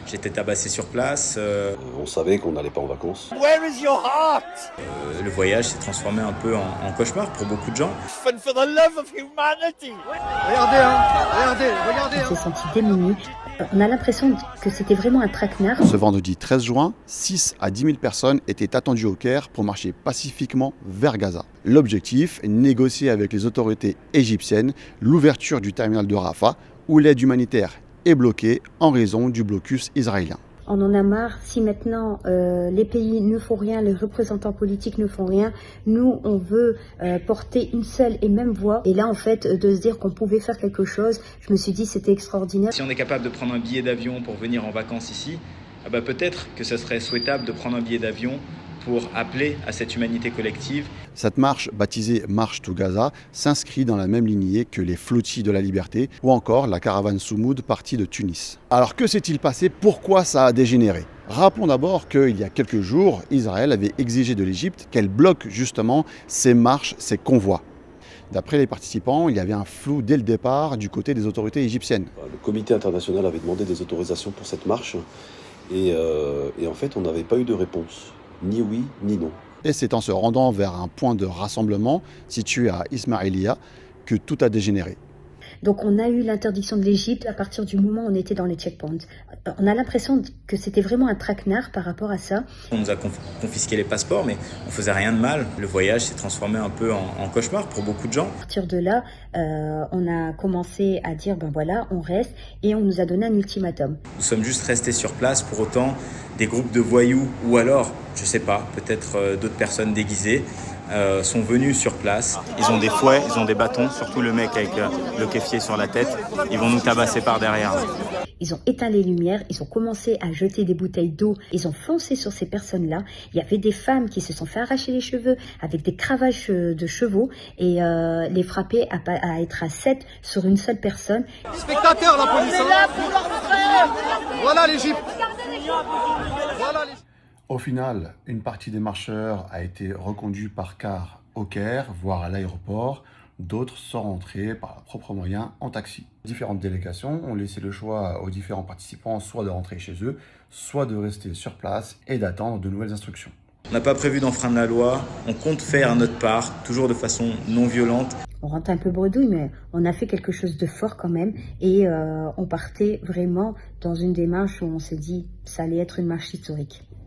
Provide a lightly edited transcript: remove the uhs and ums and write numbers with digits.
J'étais tabassé sur place. On savait qu'on n'allait pas en vacances. Where is your heart? Le voyage s'est transformé un peu en cauchemar pour beaucoup de gens. And for the love of humanity! On s'est senti démunis. On a l'impression que c'était vraiment un traquenard. Ce vendredi 13 juin, 6 à 10 000 personnes étaient attendues au Caire pour marcher pacifiquement vers Gaza. L'objectif, négocier avec les autorités égyptiennes l'ouverture du terminal de Rafah où l'aide humanitaire est bloquée en raison du blocus israélien. On en a marre. Si maintenant les pays ne font rien, les représentants politiques ne font rien, nous on veut porter une seule et même voix. Et là en fait de se dire qu'on pouvait faire quelque chose, je me suis dit c'était extraordinaire. Si on est capable de prendre un billet d'avion pour venir en vacances ici, peut-être que ce serait souhaitable de prendre un billet d'avion pour appeler à cette humanité collective. Cette marche, baptisée Marche to Gaza, s'inscrit dans la même lignée que les flottilles de la liberté ou encore la caravane Soumoud partie de Tunis. Alors que s'est-il passé? Pourquoi ça a dégénéré? Rappelons d'abord qu'il y a quelques jours, Israël avait exigé de l'Égypte qu'elle bloque justement ces marches, ces convois. D'après les participants, il y avait un flou dès le départ du côté des autorités égyptiennes. Le comité international avait demandé des autorisations pour cette marche et en fait on n'avait pas eu de réponse. Ni oui, ni non. Et c'est en se rendant vers un point de rassemblement situé à Ismaïlia que tout a dégénéré. Donc on a eu l'interdiction de l'Égypte à partir du moment où on était dans les checkpoints. On a l'impression que c'était vraiment un traquenard par rapport à ça. On nous a confisqué les passeports, mais on faisait rien de mal. Le voyage s'est transformé un peu en cauchemar pour beaucoup de gens. À partir de là, on a commencé à dire ben voilà, on reste et on nous a donné un ultimatum. Nous sommes juste restés sur place. Pour autant, des groupes de voyous ou alors, je sais pas, peut-être d'autres personnes déguisées sont venus sur place. Ils ont des fouets, ils ont des bâtons, surtout le mec avec le kéfier sur la tête. Ils vont nous tabasser par derrière. Ils ont éteint les lumières, ils ont commencé à jeter des bouteilles d'eau, ils ont foncé sur ces personnes-là. Il y avait des femmes qui se sont fait arracher les cheveux avec des cravaches de chevaux et les frapper à être à 7 sur une seule personne. Spectateurs, la police, voilà l'Égypte. Au final, une partie des marcheurs a été reconduite par car au Caire, voire à l'aéroport. D'autres sont rentrés par leurs propres moyens en taxi. Différentes délégations ont laissé le choix aux différents participants soit de rentrer chez eux, soit de rester sur place et d'attendre de nouvelles instructions. On n'a pas prévu d'enfreindre la loi, on compte faire notre part, toujours de façon non violente. On rentre un peu bredouille, mais on a fait quelque chose de fort quand même. Et on partait vraiment dans une démarche où on s'est dit que ça allait être une marche historique.